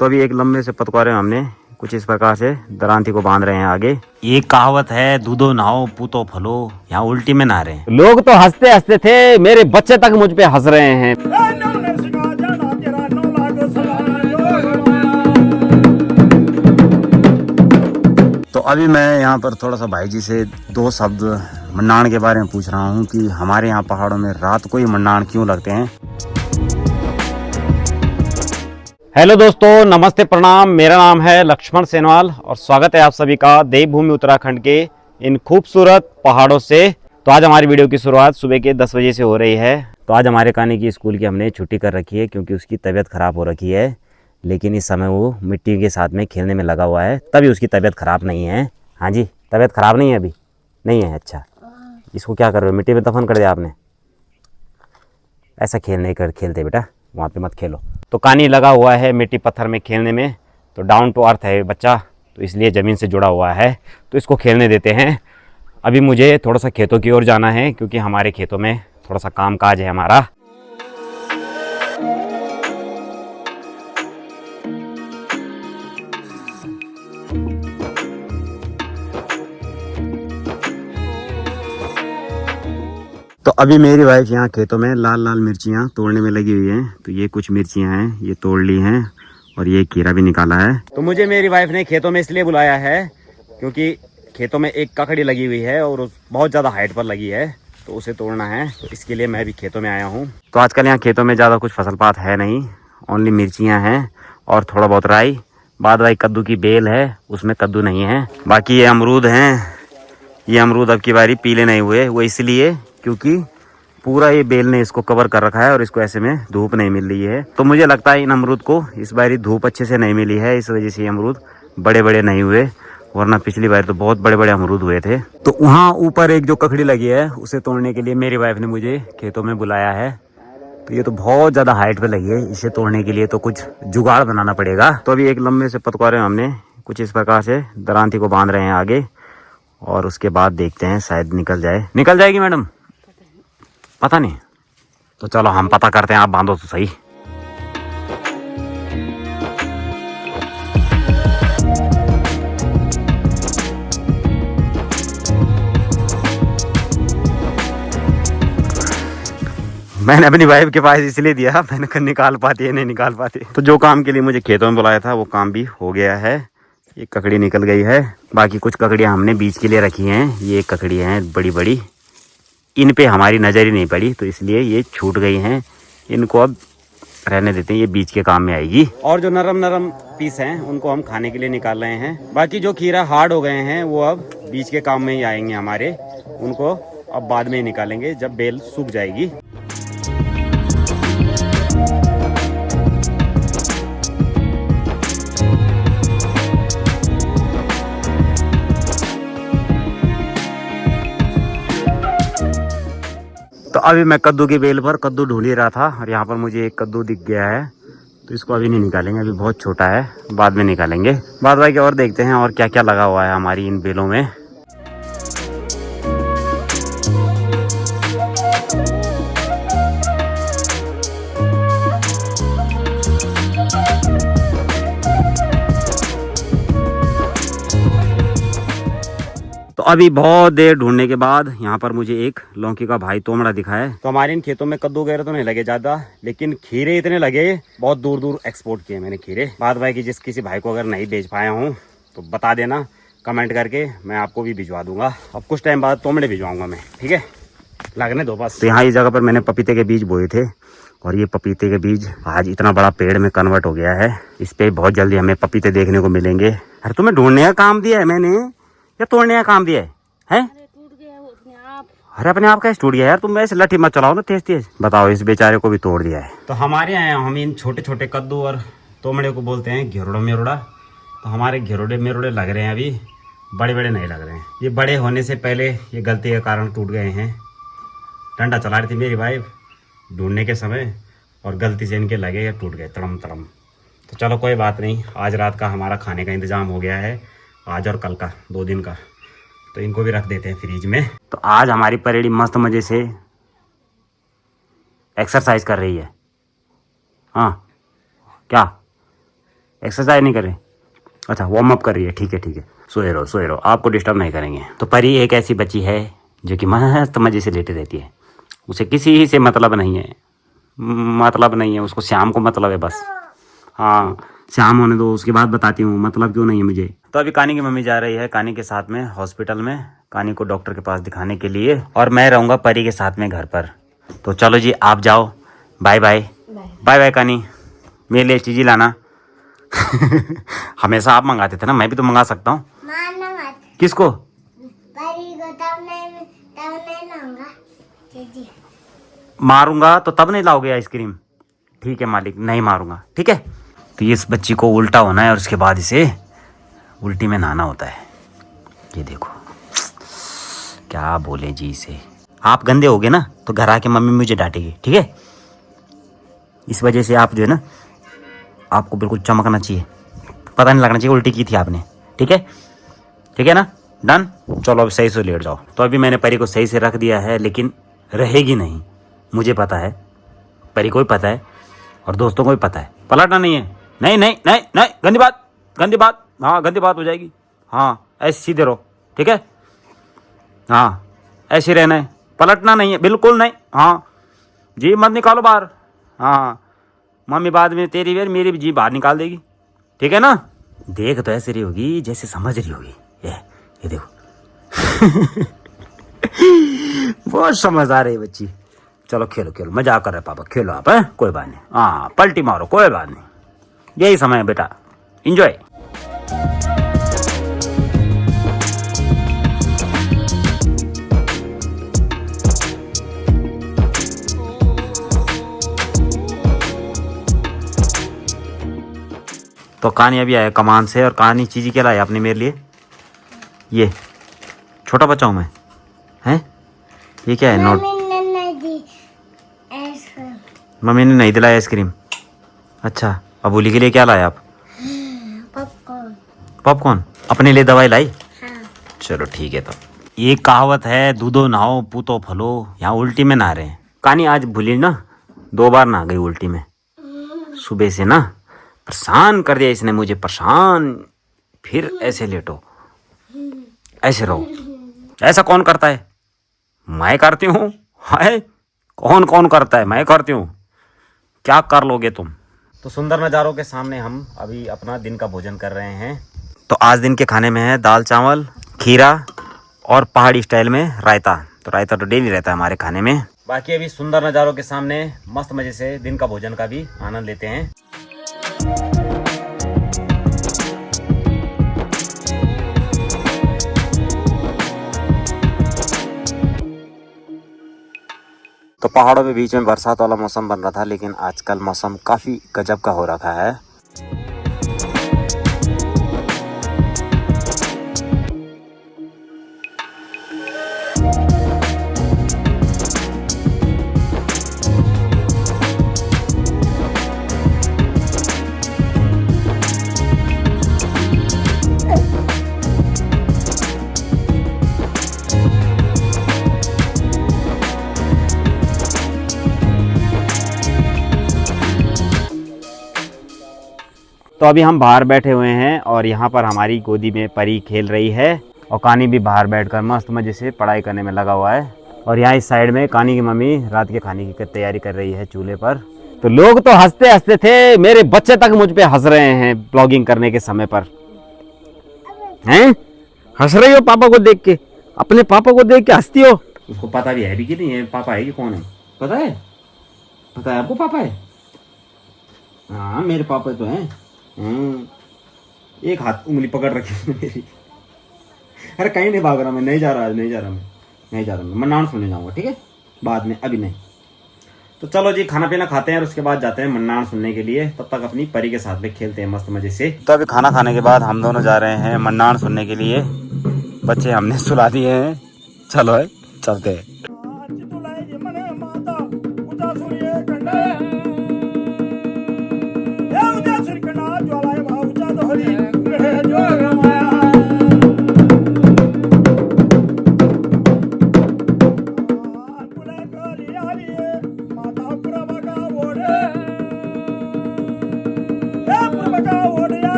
तो अभी एक लंबे से पतवारे में हमने कुछ इस प्रकार से दरांती को बांध रहे हैं आगे। एक कहावत है, दूधो नहाओ पूतो फलो, यहाँ उल्टी में नहा रहे हैं। लोग तो हंसते हंसते थे, मेरे बच्चे तक मुझ पे हंस रहे हैं। तो अभी मैं यहाँ पर थोड़ा सा भाई जी से दो शब्द मन्नाण के बारे में पूछ रहा हूँ कि हमारे यहाँ पहाड़ों में रात को ही मन्नाण क्यों लगते हैं। हेलो दोस्तों, नमस्ते, प्रणाम। मेरा नाम है लक्ष्मण सेनवाल और स्वागत है आप सभी का देवभूमि उत्तराखंड के इन खूबसूरत पहाड़ों से। तो आज हमारी वीडियो की शुरुआत सुबह के 10 बजे से हो रही है। तो आज हमारे कान्हे की स्कूल की हमने छुट्टी कर रखी है क्योंकि उसकी तबीयत ख़राब हो रखी है, लेकिन इस समय वो मिट्टी के साथ में खेलने में लगा हुआ है, तभी उसकी तबीयत ख़राब नहीं है। हाँ जी, तबीयत ख़राब नहीं है अभी? नहीं है। अच्छा, इसको क्या कर रहे हो? मिट्टी में दफन कर दिया आपने? ऐसा खेल नहीं कर खेलते बेटा, वहाँ पे मत खेलो। तो कान्ही लगा हुआ है मिट्टी पत्थर में खेलने में। तो डाउन टू अर्थ है बच्चा, तो इसलिए ज़मीन से जुड़ा हुआ है, तो इसको खेलने देते हैं। अभी मुझे थोड़ा सा खेतों की ओर जाना है क्योंकि हमारे खेतों में थोड़ा सा काम काज है हमारा। तो अभी मेरी वाइफ यहाँ खेतों में लाल लाल मिर्चियाँ तोड़ने में लगी हुई हैं। तो ये कुछ मिर्चियाँ हैं, ये तोड़ ली हैं और ये खीरा भी निकाला है। तो मुझे मेरी वाइफ ने खेतों में इसलिए बुलाया है क्योंकि खेतों में एक ककड़ी लगी हुई है और बहुत ज़्यादा हाइट पर लगी है, तो उसे तोड़ना है। तो इसके लिए मैं भी खेतों में आया हूँ। तो आजकल यहाँ खेतों में ज़्यादा कुछ फसल पात है नहीं, ओनली मिर्चियाँ हैं और थोड़ा बहुत राई। बाद वाई कद्दू की बेल है, उसमें कद्दू नहीं है। बाकी ये अमरूद हैं। ये अमरूद अब की बारी पीले नहीं हुए, वो इसलिए क्योंकि पूरा ये बेल ने इसको कवर कर रखा है और इसको ऐसे में धूप नहीं मिल रही है। तो मुझे लगता है इन अमरूद को इस बारी धूप अच्छे से नहीं मिली है, इस वजह से ये अमरूद बड़े बड़े नहीं हुए, वरना पिछली बार तो बहुत बड़े बड़े अमरूद हुए थे। तो वहाँ ऊपर एक जो ककड़ी लगी है उसे तोड़ने के लिए मेरी वाइफ ने मुझे खेतों में बुलाया है। तो ये तो बहुत ज़्यादा हाइट पे लगी है, इसे तोड़ने के लिए तो कुछ जुगाड़ बनाना पड़ेगा। तो अभी एक लंबे से पतवारे में हमने कुछ इस प्रकार से दरांती को बांध रहे हैं आगे, और उसके बाद देखते हैं शायद निकल जाए। निकल जाएगी मैडम? पता नहीं। तो चलो हम पता करते हैं, आप बांधो तो सही। मैंने अपनी वाइफ के पास इसलिए दिया, मैंने कहा निकाल पाती है नहीं निकाल पाती। तो जो काम के लिए मुझे खेतों में बुलाया था वो काम भी हो गया है। ये ककड़ी निकल गई है। बाकी कुछ ककड़ियाँ हमने बीज के लिए रखी हैं। ये एक ककड़ी हैं बड़ी बड़ी, इन पे हमारी नज़र ही नहीं पड़ी तो इसलिए ये छूट गई हैं। इनको अब रहने देते हैं, ये बीज के काम में आएगी। और जो नरम नरम पीस हैं उनको हम खाने के लिए निकाल रहे हैं। बाकी जो खीरा हार्ड हो गए हैं वो अब बीज के काम में ही आएंगे हमारे, उनको अब बाद में ही निकालेंगे जब बेल सूख जाएगी। तो अभी मैं कद्दू की बेल पर कद्दू ढूंढ ही रहा था और यहाँ पर मुझे एक कद्दू दिख गया है। तो इसको अभी नहीं निकालेंगे, अभी बहुत छोटा है, बाद में निकालेंगे। बाद बाकी और देखते हैं और क्या क्या लगा हुआ है हमारी इन बेलों में। तो अभी बहुत देर ढूंढने के बाद यहाँ पर मुझे एक लौकी का भाई तोमड़ा दिखा है। तो हमारे इन खेतों में कद्दू वगैरह तो नहीं लगे ज्यादा, लेकिन खीरे इतने लगे, बहुत दूर दूर एक्सपोर्ट किए मैंने खीरे। बाद भाई की जिस किसी भाई को अगर नहीं बेच पाया हूँ तो बता देना कमेंट करके, मैं आपको भी भिजवा दूंगा। अब कुछ टाइम बाद तोमड़े भिजवाऊंगा मैं, ठीक है? लगने दो बस। तो यहाँ इस जगह पर मैंने पपीते के बीज बोए थे और ये पपीते के बीज आज इतना बड़ा पेड़ में कन्वर्ट हो गया है। इस पे बहुत जल्दी हमें पपीते देखने को मिलेंगे। अरे तुम्हें ढूंढने का काम दिया है मैंने या तोड़ने का काम दिया है? टूट गया वो अपने आप। अरे अपने आप कैसे टूट गया यार? तुम ऐसे लठी मत चलाओ ना तेज तेज। बताओ, इस बेचारे को भी तोड़ दिया है। तो हमारे यहाँ हम इन छोटे छोटे कद्दू और तोमड़े को बोलते हैं घेरोड़ा मेरोड़ा। तो हमारे घेरोड़े मेरोड़े लग रहे हैं, अभी बड़े बड़े नहीं लग रहे हैं। ये बड़े होने से पहले ये गलती के कारण टूट गए हैं। डंडा चला रही थी मेरी वाइफ ढूंढने के समय और गलती से इनके लगे या टूट गए तड़म तड़म। तो चलो कोई बात नहीं, आज रात का हमारा खाने का इंतजाम हो गया है, आज और कल का 2 दिन का। तो इनको भी रख देते हैं फ्रिज में। तो आज हमारी परेड़ी मस्त मज़े से एक्सरसाइज कर रही है। हाँ क्या एक्सरसाइज नहीं कर रहे? अच्छा, वार्म अप कर रही है, ठीक है ठीक है। सोए रहो, आपको डिस्टर्ब नहीं करेंगे। तो परी एक ऐसी बच्ची है जो कि मस्त मजे से लेटी रहती है, उसे किसी से मतलब नहीं है, उसको शाम को मतलब है बस। हाँ, शाम होने दो, उसके बाद बताती हूँ मतलब क्यों नहीं है मुझे। तो अभी कानी की मम्मी जा रही है कानी के साथ में हॉस्पिटल में, कानी को डॉक्टर के पास दिखाने के लिए, और मैं रहूँगा परी के साथ में घर पर। तो चलो जी, आप जाओ, बाय बाय। बाय बाय कानी, मेरे लिए चीज़ी लाना। हमेशा आप मंगाते थे ना, मैं भी तो मंगा सकता हूँ। किसको? मारूंगा तो तब नहीं लाओगे आइसक्रीम? ठीक है मालिक, नहीं मारूंगा, ठीक है। तो इस बच्ची को उल्टा होना है और उसके बाद इसे उल्टी में नहाना होता है। ये देखो, क्या बोले जी इसे। आप गंदे होगे ना तो घर आके मम्मी मुझे डांटेगी, ठीक है। इस वजह से आप जो है ना, आपको बिल्कुल चमकना चाहिए, पता नहीं लगना चाहिए उल्टी की थी आपने, ठीक है, ठीक है ना। डन। चलो अब सही से लेट जाओ। तो अभी मैंने परी को सही से रख दिया है, लेकिन रहेगी नहीं, मुझे पता है, परी को भी पता है और दोस्तों को भी पता है। पलटना नहीं है, नहीं नहीं नहीं नहीं, गंदी बात, हाँ गंदी बात हो जाएगी। हाँ ऐसे सीधे रहो, ठीक है, हाँ ऐसे रहना है, पलटना नहीं है बिल्कुल नहीं। हाँ जी मत निकालो बाहर। हाँ मम्मी बाद में तेरी वेर मेरी भी जी बाहर निकाल देगी, ठीक है ना। देख तो ऐसे रही होगी जैसे समझ रही होगी, ये देखो। बहुत समझदार है ये बच्ची। चलो खेलो, मजाक कर रहे पापा, खेलो आप, है कोई बात नहीं। हाँ पलटी मारो, कोई बात नहीं, यही समय है बेटा, इंजॉय। तो कहानी अभी आया कमान से, और कहानी चीज़ी क्या लाया आपने मेरे लिए? ये छोटा बच्चा हूँ मैं, हैं? ये क्या है? नोट? मम्मी ने नहीं दिलाया आइसक्रीम? अच्छा, अबूली के लिए क्या लाया आप? पॉपकॉर्न। अपने लिए दवाई लाई? हाँ। चलो ठीक है। तो ये कहावत है, दूधो नहाओ पूतो फलो, यहाँ उल्टी में नहा रहे हैं। कहानी आज भूली ना, 2 बार नहा गई उल्टी में, सुबह से ना परेशान कर दिया इसने मुझे, परेशान। फिर ऐसे लेटो, ऐसे रहो। ऐसा कौन करता है? मैं करती हूँ। हाय, कौन करता है? मैं करती हूँ। क्या कर लोगे तुम? तो सुंदर नज़ारों के सामने हम अभी अपना दिन का भोजन कर रहे हैं। तो आज दिन के खाने में है दाल चावल, खीरा और पहाड़ी स्टाइल में रायता। तो रायता तो डेली रहता है हमारे खाने में। बाकी अभी सुंदर नज़ारों के सामने मस्त मज़े से दिन का भोजन का भी आनंद लेते हैं। तो पहाड़ों के बीच में बरसात वाला मौसम बन रहा था, लेकिन आजकल मौसम काफ़ी गजब का हो रखा है। तो अभी हम बाहर बैठे हुए हैं और यहाँ पर हमारी गोदी में परी खेल रही है, और कानी भी बाहर बैठकर मस्त मजे से पढ़ाई करने में लगा हुआ है। और यहाँ इस साइड में कानी की मम्मी रात के खाने की तैयारी कर रही है चूल्हे पर। तो लोग तो हंसते हंसते थे, मेरे बच्चे तक मुझ पे हंस रहे हैं ब्लॉगिंग करने के समय पर। हैं? हंस रही हो पापा को देख के? अपने पापा को देख के हंसती हो? उसको पता भी है भी कि नहीं है पापा है कि कौन है? पता है आपको पापा है? हाँ मेरे पापा तो हैं। एक हाथ उंगली पकड़ रखी है मेरी। अरे कहीं नहीं भाग रहा मैं, नहीं जा रहा मैं मन्नान सुनने जाऊंगा, ठीक है, बाद में, अभी नहीं। तो चलो जी खाना पीना खाते हैं और उसके बाद जाते हैं मन्नान सुनने के लिए। तब तक अपनी परी के साथ में खेलते हैं मस्त मजे से। तो अभी खाना खाने के बाद हम दोनों जा रहे हैं मन्नान सुनने के लिए। बच्चे हमने सुला दिए हैं, चलो है चलते हैं।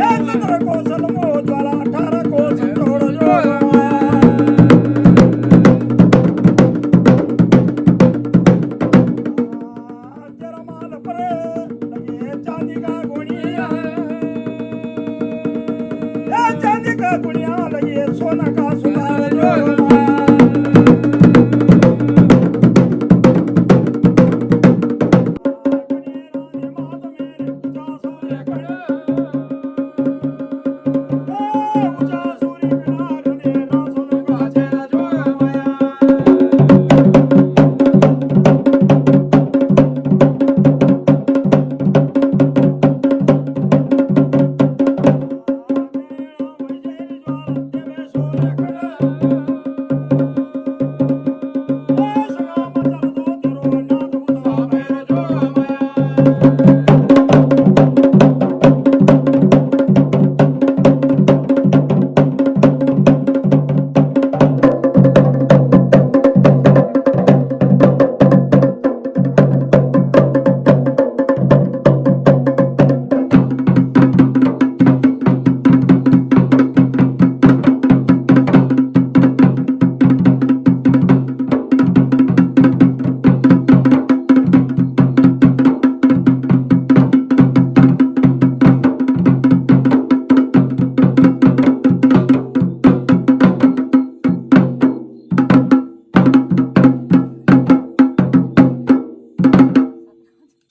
17 कोस लंबो ज्वाला 18 कोस चौड़ा जो जरा माल परे लगे चांदी का गुणिया चांदी का गुणिया लगे सोना का सुधार जो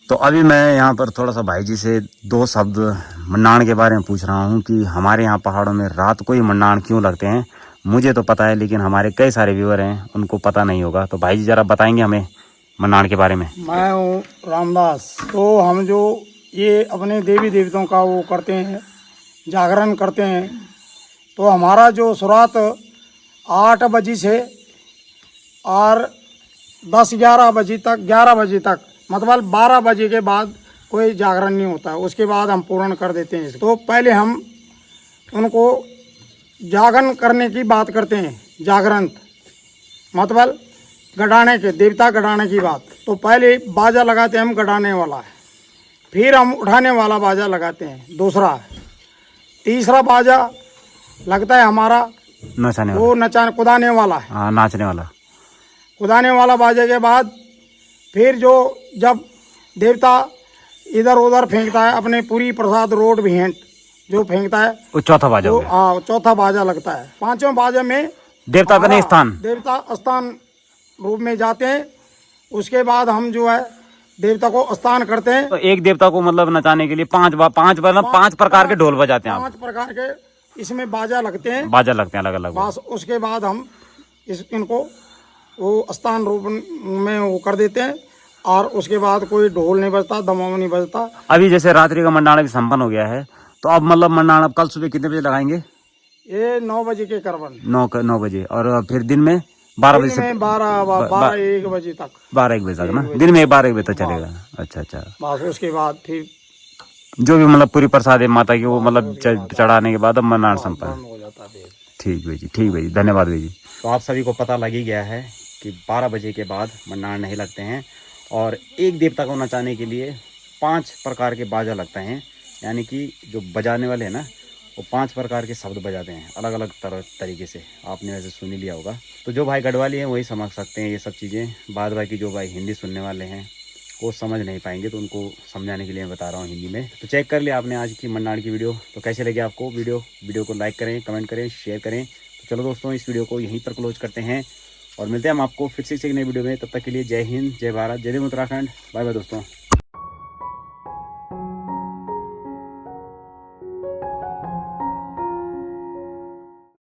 तो अभी मैं यहाँ पर थोड़ा सा भाई जी से दो शब्द मन्नान के बारे में पूछ रहा हूँ कि हमारे यहाँ पहाड़ों में रात को ही मन्नान क्यों लगते हैं। मुझे तो पता है, लेकिन हमारे कई सारे व्यूअर हैं उनको पता नहीं होगा। तो भाई जी जरा बताएंगे हमें मन्नान के बारे में। मैं हूँ रामदास। तो हम जो ये अपने देवी देवताओं का वो करते हैं, जागरण करते हैं, तो हमारा जो शुरुआत 8 बजे से और 10-11 बजे तक, 11 बजे तक, मतलब 12 बजे के बाद कोई जागरण नहीं होता। उसके बाद हम पूर्ण कर देते हैं। तो पहले हम उनको जागरण करने की बात करते हैं। जागरण मतलब गड़ाने के, देवता गड़ाने की बात। तो पहले बाजा लगाते हैं हम, गड़ाने वाला है, फिर हम उठाने वाला बाजा लगाते हैं दूसरा। तीसरा बाजा लगता है हमारा नचाने वाला, वो नचाने कुदाने वाला है। हाँ, नाचने वाला। कुदाने वाला बाजे के बाद फिर जो जब देवता इधर उधर फेंकता है अपने पूरी प्रसाद रोड भेंट जो फेंकता है, वो चौथा बाजा हो वो गया। चौथा बाजा लगता है। पांचवें बाजे में देवता का नहीं स्थान, देवता स्थान रूप में जाते हैं। उसके बाद हम जो है देवता को स्थान करते हैं। तो एक देवता को मतलब नचाने के लिए पांच प्रकार के ढोल बजाते हैं आप। 5 प्रकार के इसमें बाजा लगते हैं, बाजा लगते हैं अलग अलग। बस उसके बाद हम इनको वो स्थान रूप में वो कर देते हैं। और उसके बाद कोई ढोल नहीं बजता, दमाम नहीं बजता। अभी जैसे रात्रि का मंडाना भी संपन्न हो गया है, तो अब मतलब मंडाना कल सुबह कितने बजे लगाएंगे? ये 9 बजे के करबन, 9 बजे, और फिर दिन में 12 बजे से 12-1 बजे तक। 12-1 बजे तक ना, दिन में 12-1 बजे तक चलेगा। अच्छा अच्छा। बस उसके बाद फिर जो भी मतलब पूरी प्रसाद है माता की वो मतलब चढ़ाने के बाद अब मंडाना संपन्न हो जाता है। ठीक भाई जी, ठीक भाई जी, धन्यवाद भाई जी। तो आप सभी को पता लग ही गया है कि 12 बजे के बाद मंडान नहीं लगते हैं, और एक देवता को नचाने के लिए 5 प्रकार के बाजा लगते हैं। यानी कि जो बजाने वाले हैं ना, वो 5 प्रकार के शब्द बजाते हैं अलग अलग तरीके से। आपने वैसे सुन ही लिया होगा। तो जो भाई गढ़वाली हैं वही समझ सकते हैं ये सब चीज़ें। बाद बाकी जो भाई हिंदी सुनने वाले हैं वो समझ नहीं पाएंगे, तो उनको समझाने के लिए मैं बता रहा हूँ हिंदी में। तो चेक कर लिया आपने आज की मन्नान की वीडियो। तो कैसे लगे आपको वीडियो को लाइक करें, कमेंट करें, शेयर करें। तो चलो दोस्तों, इस वीडियो को यहीं पर क्लोज करते हैं और मिलते हैं हम आपको फिर से एक नई वीडियो में। तब तक के लिए जय हिंद, जय भारत, जय देव उत्तराखंड। बाय बाय दोस्तों।